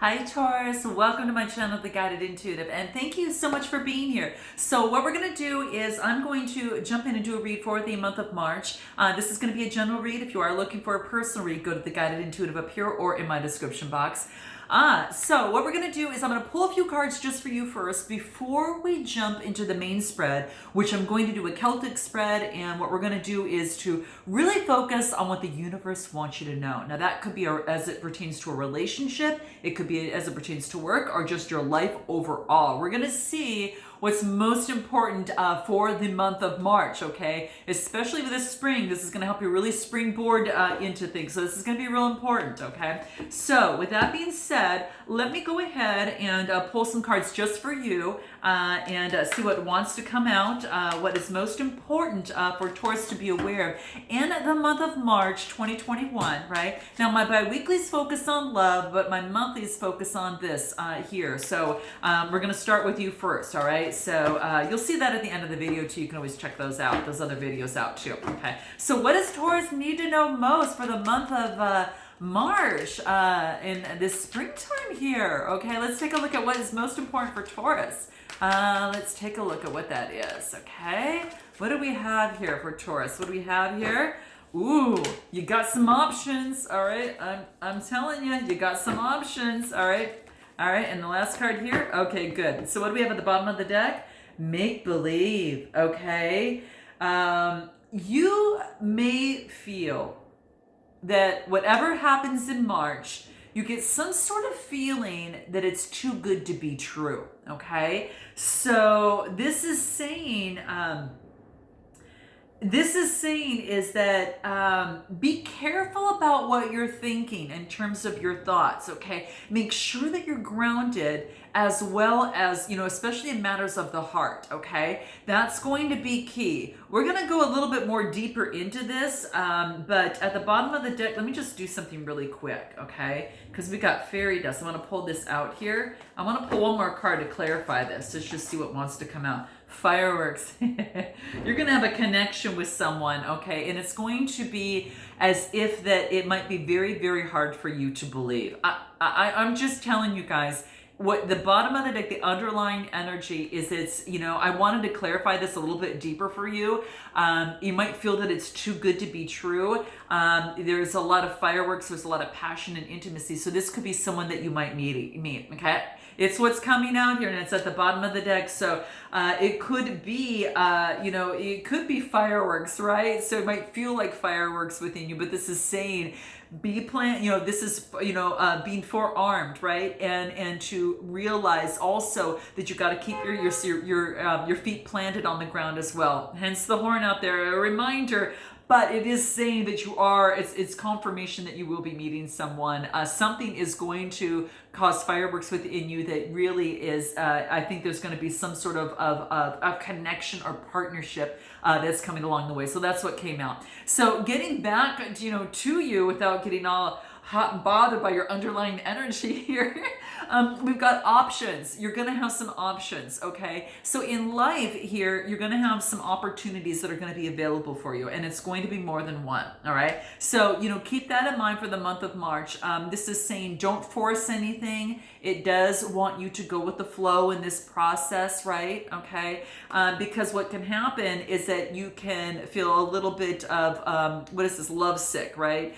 Hi Taurus, welcome to my channel, The Guided Intuitive, and thank you so much for being here. So what we're going to do is I'm going to jump in and do a read for the month of March. This is going to be a general read. If you are looking for a personal read, go to The Guided Intuitive up here or in my description box. So what we're going to do is I'm going to pull a few cards just for you first before we jump into the main spread, which I'm going to do a Celtic spread, and what we're going to do is to really focus on what the universe wants you to know. Now that could be as it pertains to a relationship, it could be as it pertains to work, or just your life overall. We're going to see what's most important for the month of March, okay? Especially with this spring, this is going to help you really springboard into things. So this is going to be real important, okay? So with that being said, let me go ahead and pull some cards just for you and see what wants to come out, what is most important for Taurus to be aware of in the month of March 2021, right? Now my bi-weeklies focus on love, but my monthlies focus on this here. So we're going to start with you first, all right? So you'll see that at the end of the video too. You can always check those other videos out too, okay? So what does Taurus need to know most for the month of March in this springtime here? Okay, let's take a look at what is most important for Taurus. Let's take a look at what that is, okay? What do we have here for Taurus? What do we have here? Ooh, you got some options, all right? I'm telling you, you got some options, all right? All right, and the last card here? Okay, good. So what do we have at the bottom of the deck? Make-believe, okay? You may feel that whatever happens in March, you get some sort of feeling that it's too good to be true, okay? So this is saying is that be careful about what you're thinking in terms of your thoughts, okay? Make sure that you're grounded, as well as, especially in matters of the heart, okay? That's going to be key. We're going to go a little bit more deeper into this, but at the bottom of the deck, let me just do something really quick, okay? Because we got fairy dust. I want to pull this out here. I want to pull one more card to clarify this. Let's just see what wants to come out. Fireworks. You're going to have a connection with someone, okay? And it's going to be as if that it might be very, very hard for you to believe. I'm just telling you guys, what the bottom of the deck, the underlying energy is, I wanted to clarify this a little bit deeper for you. You might feel that it's too good to be true. There's a lot of fireworks, there's a lot of passion and intimacy. So this could be someone that you might meet, okay? It's what's coming out here, and it's at the bottom of the deck. So it could be, it could be fireworks, right? So it might feel like fireworks within you, but this is saying, this is, being forearmed, right? And to realize also that you got to keep your feet planted on the ground as well. Hence the horn out there, a reminder. But it is saying that it's confirmation that you will be meeting someone. Something is going to cause fireworks within you that really is, I think there's going to be some sort of connection or partnership that's coming along the way. So that's what came out. So getting back, to you without getting all hot and bothered by your underlying energy here. We've got options. You're going to have some options, okay? So in life here, you're going to have some opportunities that are going to be available for you, and it's going to be more than one, all right? So, keep that in mind for the month of March. This is saying don't force anything. It does want you to go with the flow in this process, right? Okay? Because what can happen is that you can feel a little bit of, lovesick, right?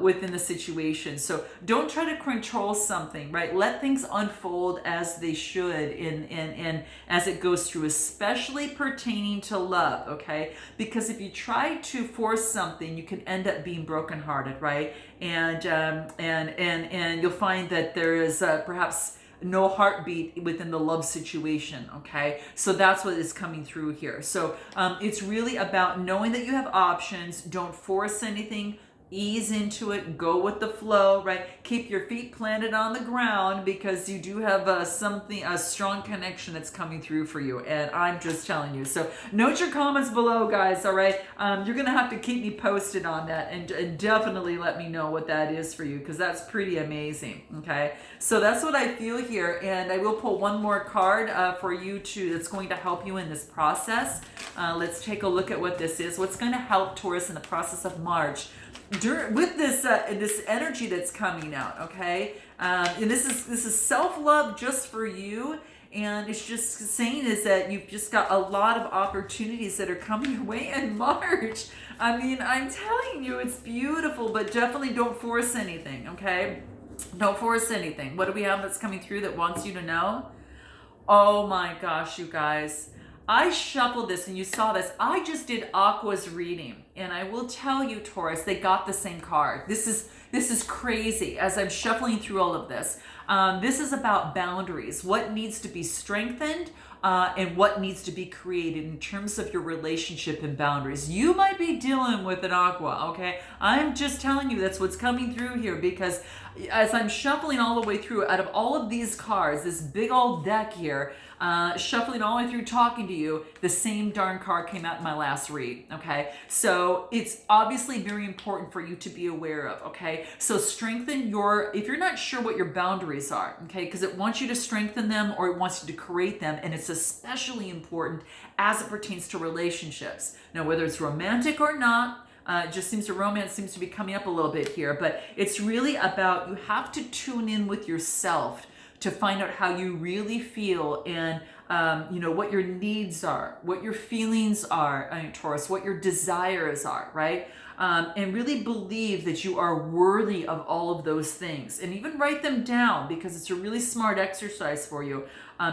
Within the situation. So don't try to control something, right? Let things unfold as they should and as it goes through, especially pertaining to love, okay? Because if you try to force something, you can end up being brokenhearted, right? And you'll find that there is perhaps no heartbeat within the love situation, okay? So that's what is coming through here. So it's really about knowing that you have options. Don't force anything. Ease into it, go with the flow, right? Keep your feet planted on the ground, because you do have a strong connection that's coming through for you, and I'm just telling you. So note your comments below, guys, all right? You're gonna have to keep me posted on that, and definitely let me know what that is for you, because that's pretty amazing, okay? So that's what I feel here, and I will pull one more card for you that's going to help you in this process. Let's take a look at what this is. What's going to help Taurus in the process of March with this energy that's coming out, okay? And this is self-love just for you. And it's just saying is that you've just got a lot of opportunities that are coming your way in March. I mean, I'm telling you, it's beautiful, but definitely don't force anything, okay? Don't force anything. What do we have that's coming through that wants you to know? Oh my gosh, you guys. I shuffled this and you saw this. I just did Aqua's reading. And I will tell you, Taurus, they got the same card. This is crazy as I'm shuffling through all of this. This is about boundaries. What needs to be strengthened and what needs to be created in terms of your relationship and boundaries. You might be dealing with an Aqua, okay? I'm just telling you that's what's coming through here, because as I'm shuffling all the way through, out of all of these cards, this big old deck here, shuffling all the way through talking to you, the same darn card came out in my last read, okay? So it's obviously very important for you to be aware of, okay? So strengthen if you're not sure what your boundaries are, okay? Because it wants you to strengthen them or it wants you to create them, and it's especially important as it pertains to relationships. Now, whether it's romantic or not, it just seems romance seems to be coming up a little bit here, but it's really about, you have to tune in with yourself to find out how you really feel, and what your needs are, what your feelings are, Taurus, what your desires are, right? And really believe that you are worthy of all of those things, and even write them down, because it's a really smart exercise for you.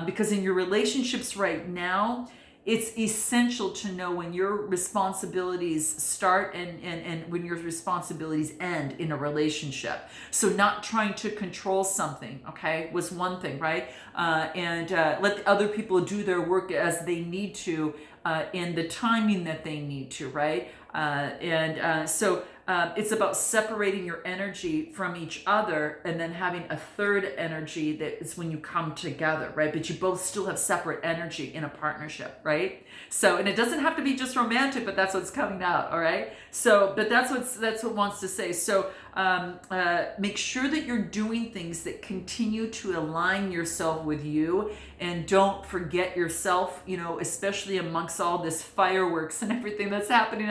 Because in your relationships right now, it's essential to know when your responsibilities start and when your responsibilities end in a relationship. So not trying to control something, okay, was one thing, right? And let the other people do their work as they need to in the timing that they need to, right? So it's about separating your energy from each other, and then having a third energy that is when you come together, right? But you both still have separate energy in a partnership, right? So, and it doesn't have to be just romantic, but that's what's coming out, all right? So, but that's what it wants to say. So make sure that you're doing things that continue to align yourself with you, and don't forget yourself, especially amongst all this fireworks and everything that's happening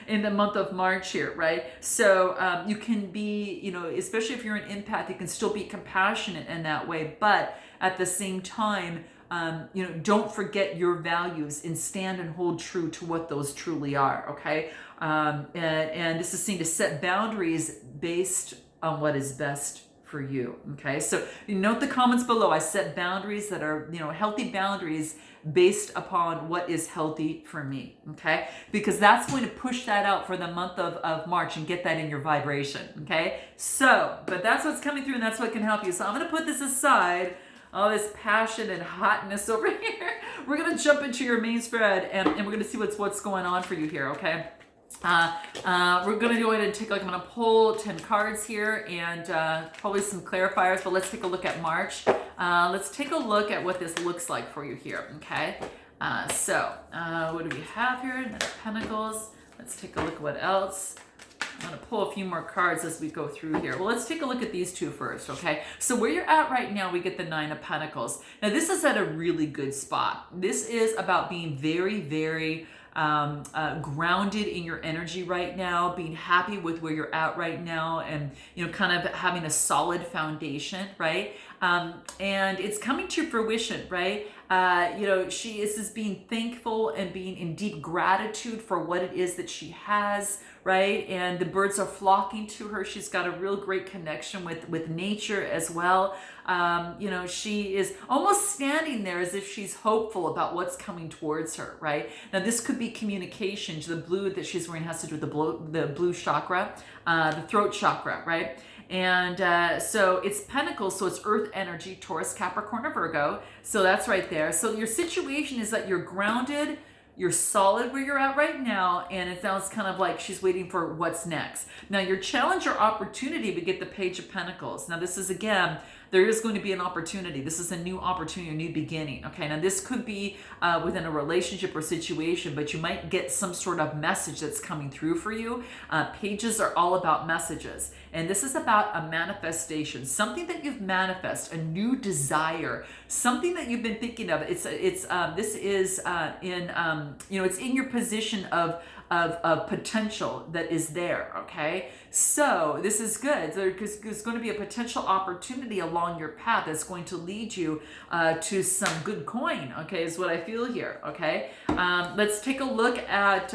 in the month of March here, right? So you can be, especially if you're an empath, you can still be compassionate in that way, but at the same time, don't forget your values and stand and hold true to what those truly are, okay? And this is seen to set boundaries based on what is best for you, okay? So note the comments below. I set boundaries that are, healthy boundaries based upon what is healthy for me, okay? Because that's going to push that out for the month of March and get that in your vibration, okay? So, but that's what's coming through, and that's what can help you. So I'm going to put this aside, all this passion and hotness over here. We're going to jump into your main spread, and we're going to see what's going on for you here, okay? We're going to go ahead and take, I'm going to pull 10 cards here, and probably some clarifiers, but let's take a look at March. Let's take a look at what this looks like for you here, okay? What do we have here? Knight of Pentacles. Let's take a look at what else. I'm going to pull a few more cards as we go through here. Well, let's take a look at these two first, okay? So where you're at right now, we get the Nine of Pentacles. Now, this is at a really good spot. This is about being very, very grounded in your energy right now, being happy with where you're at right now, and kind of having a solid foundation, right? And it's coming to fruition, right? She is being thankful and being in deep gratitude for what it is that she has, right? And the birds are flocking to her. She's got a real great connection with nature as well. She is almost standing there as if she's hopeful about what's coming towards her, right? Now, this could be communication. The blue that she's wearing has to do with the blue chakra, the throat chakra, right? And so it's Pentacles, so it's earth energy, Taurus, Capricorn, or Virgo. So that's right there. So your situation is that you're grounded, you're solid where you're at right now, and it sounds kind of like she's waiting for what's next. Now, your challenge or opportunity to get the Page of Pentacles. Now, this is, again, there is going to be an opportunity. This is a new opportunity, a new beginning. Okay, now this could be within a relationship or situation, but you might get some sort of message that's coming through for you. Pages are all about messages. And this is about a manifestation, something that you've manifested, a new desire, something that you've been thinking of. It's in your position of of potential that is there, okay? So this is good. There's going to be a potential opportunity along your path that's going to lead you to some good coin, okay, is what I feel here, okay? Let's take a look at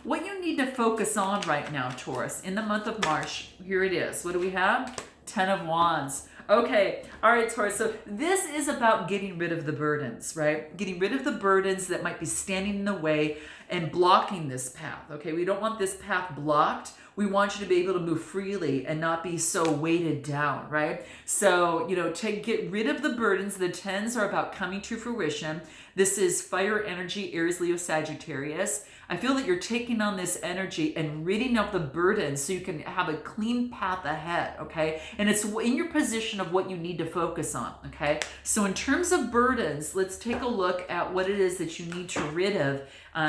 what you need to focus on right now, Taurus. In the month of March, here it is. What do we have? 10 of Wands. Okay, all right, Taurus. So this is about getting rid of the burdens, right? Getting rid of the burdens that might be standing in the way and blocking this path, okay? We don't want this path blocked. We want you to be able to move freely and not be so weighted down, right? So, you know, get rid of the burdens. The 10s are about coming to fruition. This is fire energy, Aries, Leo, Sagittarius. I feel that you're taking on this energy and ridding of the burdens so you can have a clean path ahead, okay? And it's in your position of what you need to focus on, okay? So in terms of burdens, let's take a look at what it is that you need to rid of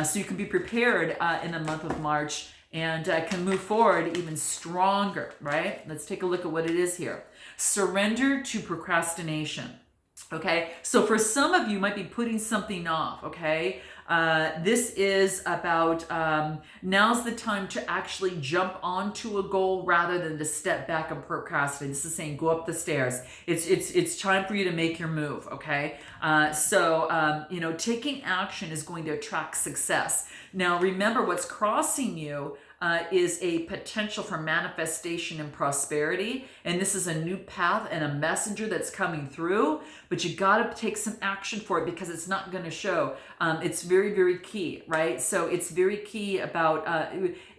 so you can be prepared in the month of March and can move forward even stronger, right? Let's take a look at what it is here. Surrender to procrastination. Okay, so for some of you might be putting something off, okay? This is about now's the time to actually jump onto a goal rather than to step back and procrastinate. This is saying go up the stairs. It's time for you to make your move, okay? You know, taking action is going to attract success. Now, remember what's crossing you is a potential for manifestation and prosperity. And this is a new path and a messenger that's coming through, but you got to take some action for it because it's not going to show. It's very, very key, right? So it's very key about,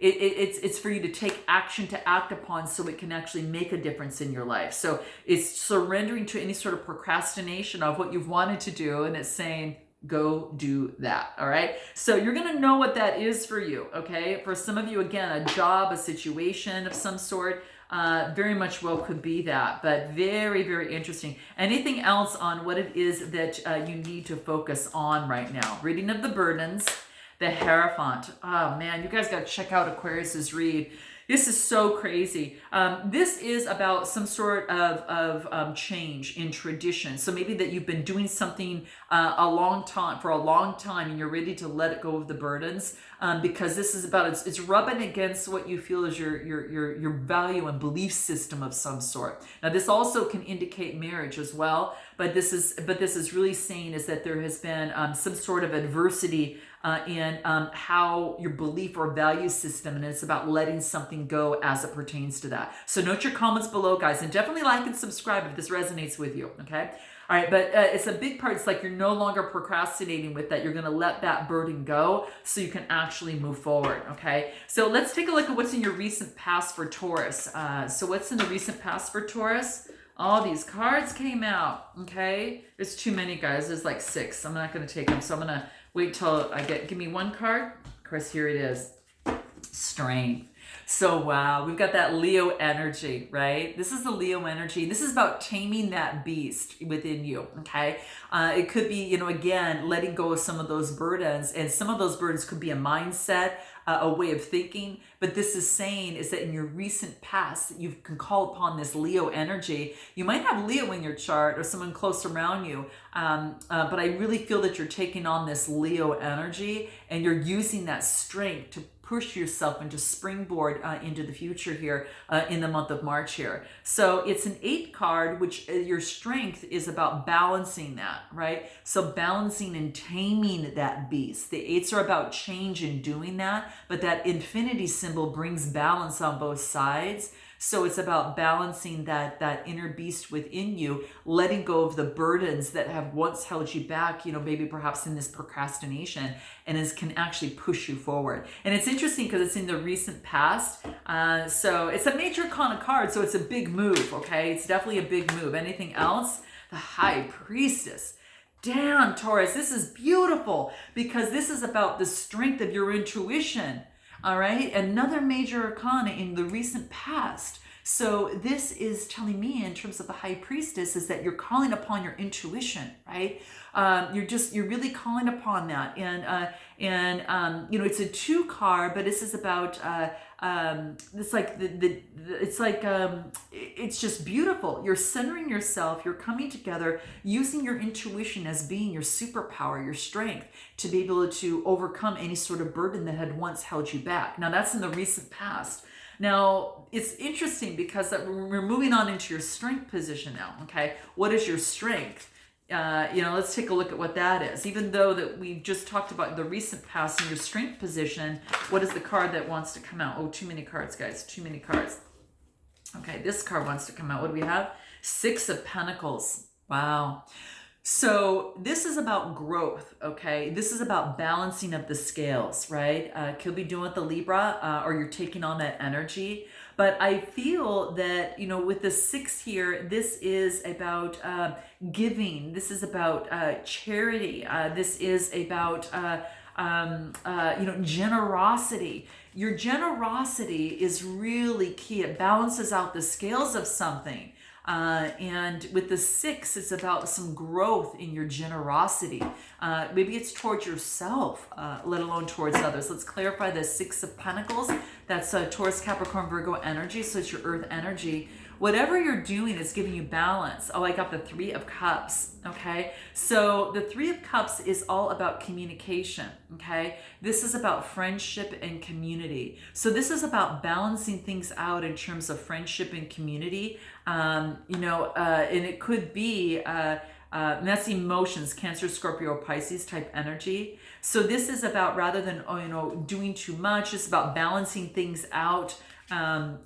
it's for you to take action to act upon so it can actually make a difference in your life. So it's surrendering to any sort of procrastination of what you've wanted to do. And it's saying, go do that. All right. So you're going to know what that is for you. Okay. For some of you, again, a job, a situation of some sort, very much well could be that, but very, very interesting. Anything else on what it is that you need to focus on right now? Reading of the burdens, the Hierophant. Oh man, you guys got to check out Aquarius's read. This is so crazy. This is about some sort of change in tradition. So maybe that you've been doing something for a long time, and you're ready to let it go of the burdens because this is about it's rubbing against what you feel is your value and belief system of some sort. Now, this also can indicate marriage as well, but this is really saying is that there has been some sort of adversity in how your belief or value system, and it's about letting something go as it pertains to that. So note your comments below, guys, and definitely like and subscribe if this resonates with you, okay? All right, but it's a big part. It's like you're no longer procrastinating with that. You're going to let that burden go so you can actually move forward, okay? So let's take a look at what's in your recent past for Taurus. So what's in the recent past for Taurus? All these cards came out, okay? There's too many, guys. There's like 6. I'm not going to take them, so I'm going to wait till give me one card. Of course, here it is. Strength. So wow, we've got that Leo energy, right? This is the Leo energy. This is about taming that beast within you, okay? It could be, you know, again, letting go of some of those burdens, and some of those burdens could be a mindset, a way of thinking, but this is saying is that in your recent past, you can call upon this Leo energy. You might have Leo in your chart or someone close around you, but I really feel that you're taking on this Leo energy and you're using that strength to push yourself and to springboard into the future here in the month of March here. So it's an 8 card, which your strength is about balancing that, right? So balancing and taming that beast. The 8s are about change and doing that, but that infinity symbol brings balance on both sides. So it's about balancing that inner beast within you, letting go of the burdens that have once held you back, you know, maybe perhaps in this procrastination, and can actually push you forward. And it's interesting because it's in the recent past. So it's a major arcana card, so it's a big move, okay? It's definitely a big move. Anything else? The High Priestess. Damn, Taurus, this is beautiful because this is about the strength of your intuition. All right, another major arcana in the recent past. So this is telling me in terms of the high priestess is that you're calling upon your intuition, right? You're really calling upon that. And it's a 2 card, but this is about, it's like it's just beautiful. You're centering yourself, you're coming together, using your intuition as being your superpower, your strength to be able to overcome any sort of burden that had once held you back. Now that's in the recent past. Now, it's interesting because we're moving on into your strength position now, okay? What is your strength? Let's take a look at what that is. Even though that we just talked about the recent past in your strength position, what is the card that wants to come out? Oh, too many cards, guys, too many cards. Okay, this card wants to come out. What do we have? 6 of Pentacles. Wow. So this is about growth, okay? This is about balancing of the scales, right? Could be doing with the Libra, or you're taking on that energy. But I feel that, with the 6 here, this is about giving. This is about charity. This is about, generosity. Your generosity is really key. It balances out the scales of something. And with the 6, it's about some growth in your generosity. Maybe it's towards yourself, let alone towards others. Let's clarify the 6 of Pentacles. That's Taurus, Capricorn, Virgo energy. So it's your earth energy. Whatever you're doing is giving you balance. Oh, I got the 3 of Cups, okay? So the 3 of Cups is all about communication, okay? This is about friendship and community. So this is about balancing things out in terms of friendship and community. And it could be, that's emotions, Cancer, Scorpio, Pisces type energy. So this is about, rather than, doing too much, it's about balancing things out. And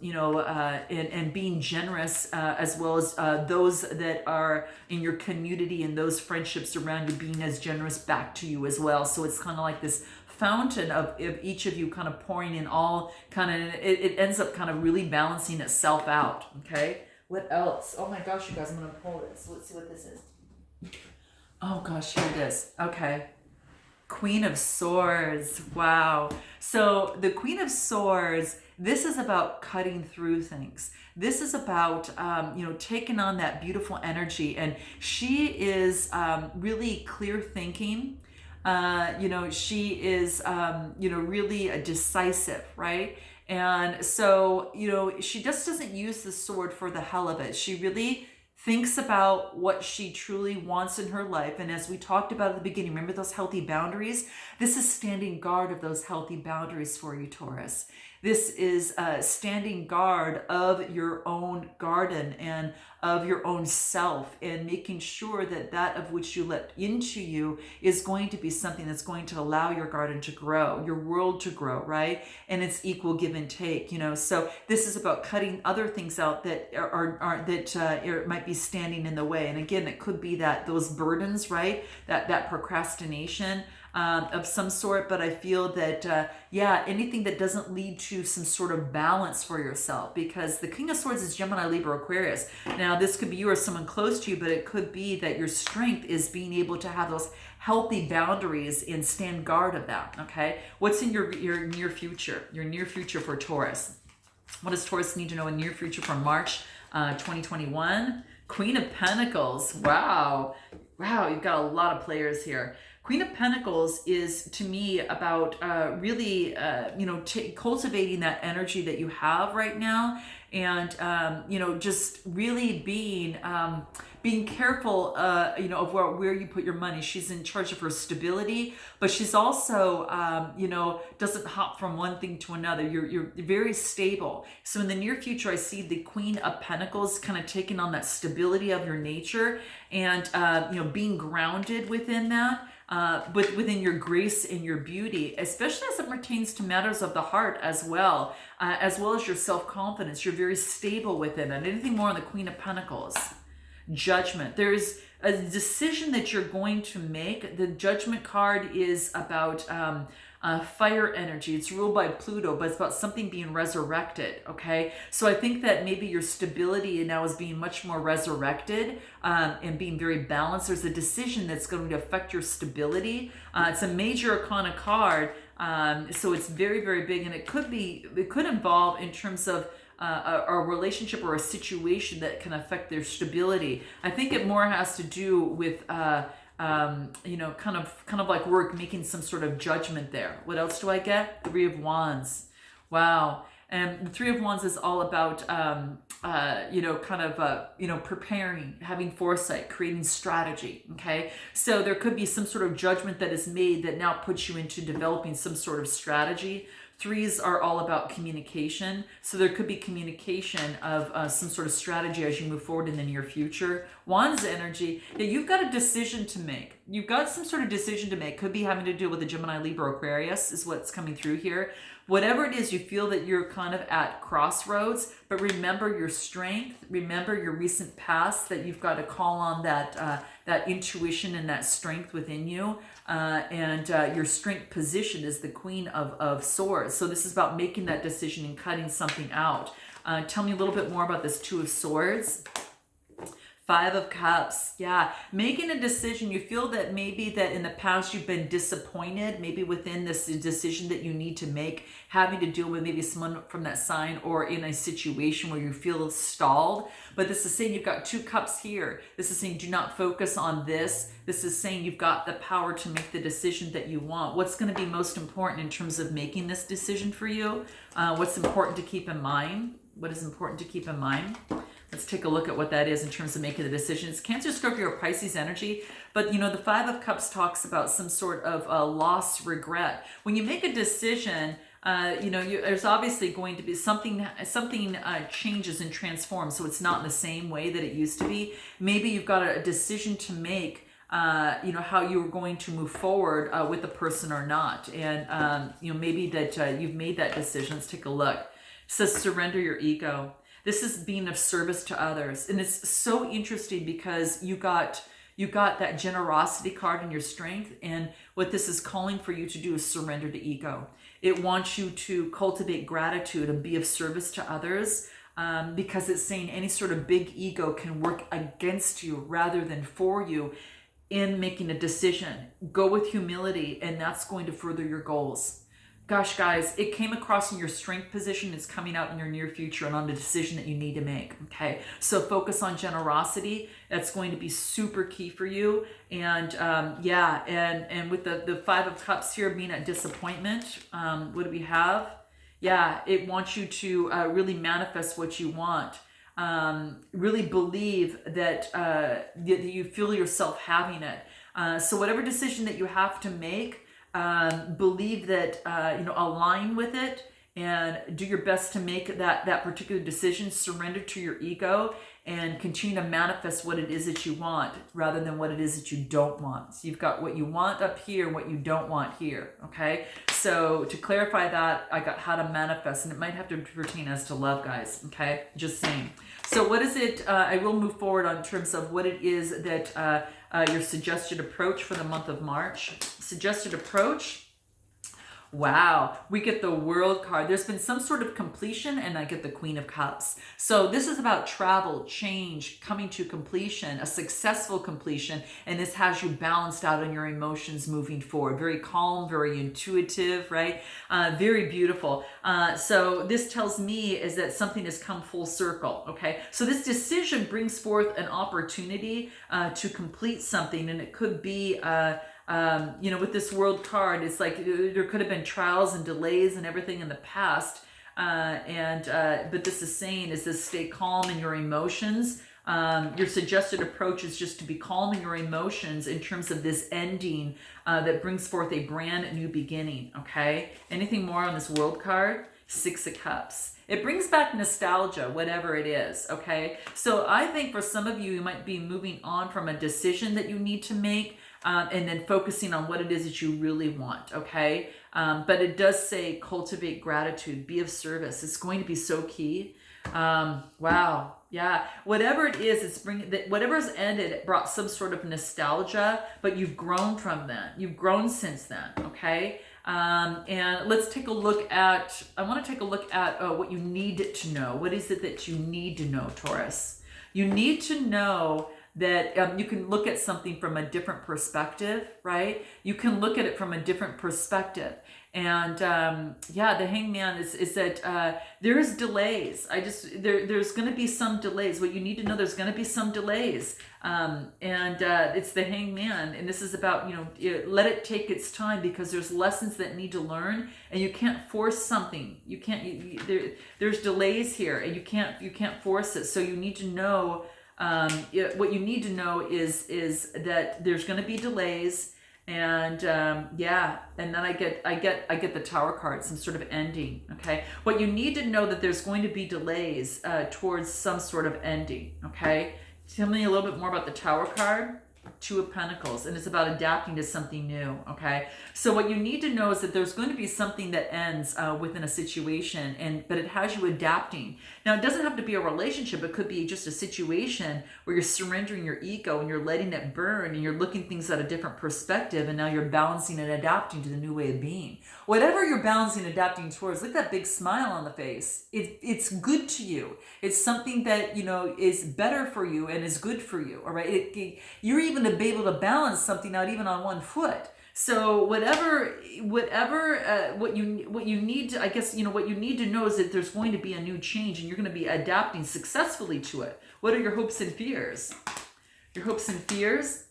being generous, as well as those that are in your community and those friendships around you being as generous back to you as well. So it's kind of like this fountain of each of you kind of pouring in all kind of, it ends up kind of really balancing itself out. Okay. What else? Oh my gosh, you guys, I'm going to pull this. Let's see what this is. Oh gosh, here it is. Okay. Queen of Swords. Wow. So the Queen of Swords, this is about cutting through things. This is about, taking on that beautiful energy. And she is really clear thinking. She is, really decisive, right? And so, she just doesn't use the sword for the hell of it. She really thinks about what she truly wants in her life. And as we talked about at the beginning, remember those healthy boundaries? This is standing guard of those healthy boundaries for you, Taurus. This is standing guard of your own garden and of your own self, and making sure that that of which you let into you is going to be something that's going to allow your garden to grow, your world to grow, right? And it's equal give and take, So this is about cutting other things out that might be standing in the way. And again, it could be that those burdens, right? That procrastination. Of some sort, but I feel that, anything that doesn't lead to some sort of balance for yourself, because the King of Swords is Gemini, Libra, Aquarius. Now, this could be you or someone close to you, but it could be that your strength is being able to have those healthy boundaries and stand guard of that, okay? What's in your near future? Your near future for Taurus. What does Taurus need to know in near future from March 2021? Queen of Pentacles. Wow, you've got a lot of players here. Queen of Pentacles is, to me, about really, cultivating that energy that you have right now, and just really being careful, of where you put your money. She's in charge of her stability, but she's also, doesn't hop from one thing to another. You're very stable. So in the near future, I see the Queen of Pentacles kind of taking on that stability of your nature, and being grounded within that. But within your grace and your beauty, especially as it pertains to matters of the heart as well as your self-confidence. You're very stable within it. Anything more on the Queen of Pentacles? Judgment. There's a decision that you're going to make. The Judgment card is about fire energy. It's ruled by Pluto, but it's about something being resurrected, okay? So I think that maybe your stability now is being much more resurrected, and being very balanced. There's a decision that's going to affect your stability. It's a major arcana card, so it's very, very big, and it could involve in terms of a relationship or a situation that can affect their stability. I think it more has to do with you know, kind of like we're making some sort of judgment there. What else do I get? Three of Wands. Wow. And the Three of Wands is all about, you know, kind of, you know, preparing, having foresight, creating strategy. Okay. So there could be some sort of judgment that is made that now puts you into developing some sort of strategy. Threes are all about communication. So there could be communication of some sort of strategy as you move forward in the near future. Wands energy, yeah, you've got a decision to make. You've got some sort of decision to make. Could be having to do with the Gemini, Libra, Aquarius is what's coming through here. Whatever it is, you feel that you're kind of at crossroads, but remember your strength, remember your recent past, that you've got to call on that that intuition and that strength within you. And your strength position is the Queen of Swords. So this is about making that decision and cutting something out. Tell me a little bit more about this Two of Swords. Five of Cups. Yeah, making a decision. You feel that maybe that in the past you've been disappointed, maybe within this decision that you need to make, having to deal with maybe someone from that sign or in a situation where you feel stalled. But this is saying you've got two cups here. This is saying do not focus on this. This is saying you've got the power to make the decision that you want. What's going to be most important in terms of making this decision for you? What's important to keep in mind? What is important to keep in mind? Let's take a look at what that is in terms of making the decisions. Cancer, Scorpio, or Pisces energy. But, you know, the Five of Cups talks about some sort of loss, regret. When you make a decision, you know, there's obviously going to be something changes and transforms. So it's not in the same way that it used to be. Maybe you've got a decision to make, you know, how you're going to move forward with the person or not. And, you know, maybe that you've made that decision. Let's take a look. It says surrender your ego. This is being of service to others. And it's so interesting because you got that generosity card in your strength. And what this is calling for you to do is surrender to ego. It wants you to cultivate gratitude and be of service to others, because it's saying any sort of big ego can work against you rather than for you in making a decision. Go with humility, and that's going to further your goals. Gosh, guys, it came across in your strength position. It's coming out in your near future and on the decision that you need to make. Okay, so focus on generosity. That's going to be super key for you. And yeah, and with the Five of Cups here being at disappointment, what do we have? Yeah, it wants you to really manifest what you want. Really believe that you feel yourself having it. So whatever decision that you have to make, believe that, you know, align with it and do your best to make that particular decision. Surrender to your ego and continue to manifest what it is that you want rather than what it is that you don't want. So you've got what you want up here and what you don't want here. Okay. So to clarify that, I got how to manifest, and it might have to pertain as to love, guys. Okay. Just saying. So what is it? I will move forward on terms of what it is that, your suggested approach for the month of March. Suggested approach. Wow, we get the World card. There's been some sort of completion, and I get the Queen of Cups. So this is about travel, change, coming to completion, a successful completion, and this has you balanced out on your emotions moving forward. Very calm, very intuitive, right? Very beautiful. So this tells me is that something has come full circle, okay? So this decision brings forth an opportunity to complete something, and it could be you know, with this World card, it's like there could have been trials and delays and everything in the past. But this is saying is this stay calm in your emotions. Your suggested approach is just to be calm in your emotions in terms of this ending that brings forth a brand new beginning. Okay. Anything more on this World card? Six of Cups. It brings back nostalgia, whatever it is, okay? So I think for some of you, you might be moving on from a decision that you need to make and then focusing on what it is that you really want, okay? But it does say cultivate gratitude, be of service. It's going to be so key. Wow. Yeah. Whatever it is, it's bringing that whatever's ended, it brought some sort of nostalgia, but you've grown from then. You've grown since then, okay? And let's take a look at, I want to take a look at what you need to know. What is it that you need to know, Taurus? You need to know that you can look at something from a different perspective, right? You can look at it from a different perspective. And yeah, the Hangman is that there's delays. There's going to be some delays. What you need to know, there's going to be some delays. And it's the Hangman, and this is about, let it take its time, because there's lessons that need to learn, and you can't force something. You can't. There's delays here, and you can't force it. So you need to know. What you need to know is that there's going to be delays. And yeah, and then I get the Tower card, some sort of ending. Okay, what you need to know, that there's going to be delays towards some sort of ending. Okay, tell me a little bit more about the Tower card. Two of Pentacles, and it's about adapting to something new. Okay, so what you need to know is that there's going to be something that ends within a situation, but it has you adapting. Now, it doesn't have to be a relationship. It could be just a situation where you're surrendering your ego and you're letting it burn, and you're looking things at a different perspective, and now you're balancing and adapting to the new way of being. Whatever you're balancing and adapting towards, look at that big smile on the face. It's good to you. It's something that is better for you and is good for you. All right, you're even to be able to balance something out even on one foot. So whatever what you need to, I guess, what you need to know is that there's going to be a new change, and you're going to be adapting successfully to it. What are your hopes and fears? Your hopes and fears.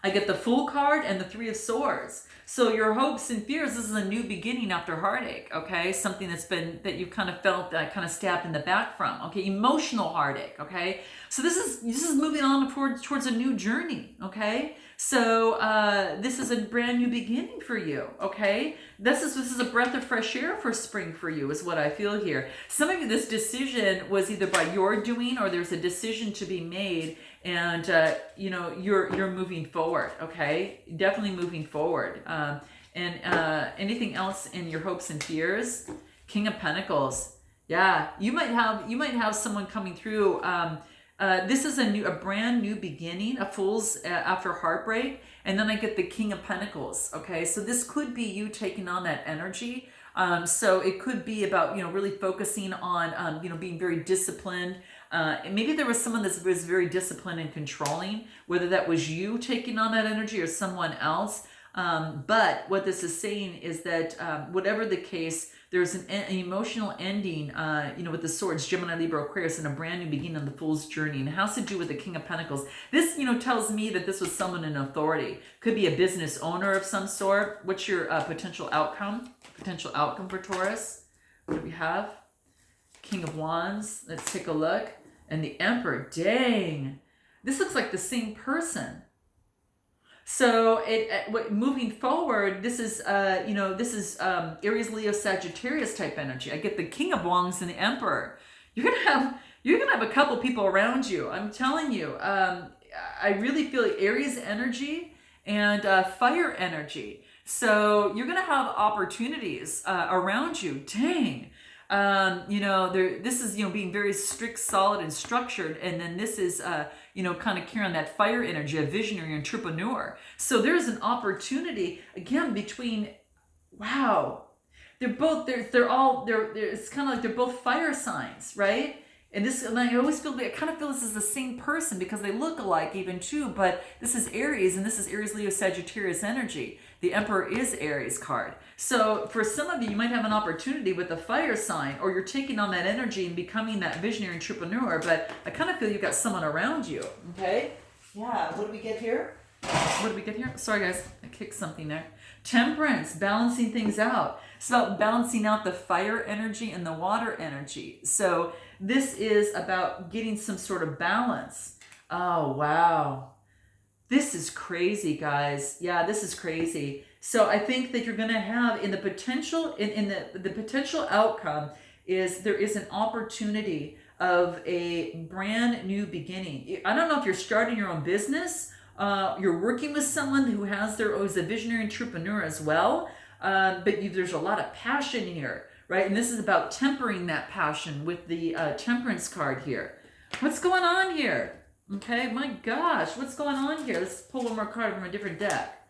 I get the Fool card and the Three of Swords. So your hopes and fears, this is a new beginning after heartache, okay? Something that you kind of felt kind of stabbed in the back from, okay? Emotional heartache, okay? So this is moving on towards a new journey, okay? So this is a brand new beginning for you, okay? This is a breath of fresh air for spring for you, is what I feel here. Some of you, this decision was either by your doing, or there's a decision to be made, and you're moving forward, okay? Definitely moving forward. And anything else in your hopes and fears? King of Pentacles. Yeah, you might have someone coming through. This is a brand new beginning, a Fool's after heartbreak, and then I get the King of Pentacles. Okay, so this could be you taking on that energy. So it could be about really focusing on being very disciplined. Maybe there was someone that was very disciplined and controlling, whether that was you taking on that energy or someone else. But what this is saying is that whatever the case, there's an emotional ending, with the Swords, Gemini, Libra, Aquarius, and a brand new beginning on the Fool's journey. And it has to do with the King of Pentacles. This, tells me that this was someone in authority. Could be a business owner of some sort. What's your potential outcome? Potential outcome for Taurus? What do we have? King of Wands. Let's take a look. And the Emperor. Dang. This looks like the same person. So moving forward, this is Aries, Leo, Sagittarius type energy. I get the King of Wands and the Emperor. You're gonna have a couple people around you. I'm telling you. I really feel Aries energy and fire energy. So you're gonna have opportunities around you. Dang. This is being very strict, solid, and structured, and then this is kind of carrying that fire energy, a visionary entrepreneur. So there's an opportunity again between, wow, it's kind of like they're both fire signs, right? And I kind of feel this is the same person because they look alike even too, but this is Aries, and this is Aries, Leo, Sagittarius energy. The Emperor is Aries card. So for some of you, you might have an opportunity with a fire sign, or you're taking on that energy and becoming that visionary entrepreneur, but I kind of feel you've got someone around you, okay? Yeah, what do we get here? Sorry guys, I kicked something there. Temperance, balancing things out. It's about balancing out the fire energy and the water energy. So this is about getting some sort of balance. Oh, wow. This is crazy, guys. Yeah, this is crazy. So I think that you're going to have in the potential outcome is there is an opportunity of a brand new beginning. I don't know if you're starting your own business, you're working with someone who is a visionary entrepreneur as well, but there's a lot of passion here, right? And this is about tempering that passion with the Temperance card here. What's going on here? Okay, my gosh, what's going on here? Let's pull one more card from a different deck.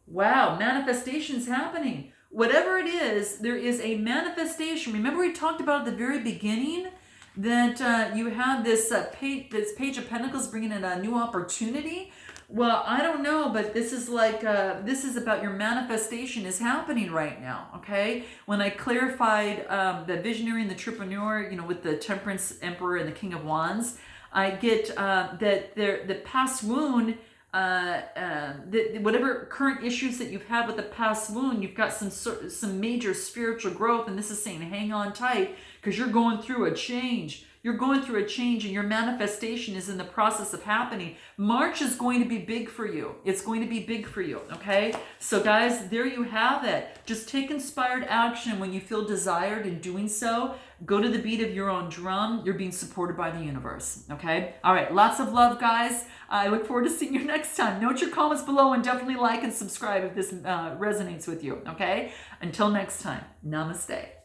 Wow, manifestation's happening. Whatever it is, there is a manifestation. Remember we talked about at the very beginning that you have this Page of Pentacles bringing in a new opportunity. Well, I don't know, but this is like, this is about your manifestation is happening right now, okay? When I clarified the visionary and the entrepreneur, you know, with the Temperance Emperor and the King of Wands, I get that the past wound, whatever current issues that you've had with the past wound, you've got some major spiritual growth, and this is saying hang on tight because you're going through a change. You're going through a change and your manifestation is in the process of happening. March is going to be big for you. It's going to be big for you, okay? So guys, there you have it. Just take inspired action when you feel desired in doing so. Go to the beat of your own drum. You're being supported by the universe, okay? All right, lots of love, guys. I look forward to seeing you next time. Note your comments below and definitely like and subscribe if this resonates with you, okay? Until next time, namaste.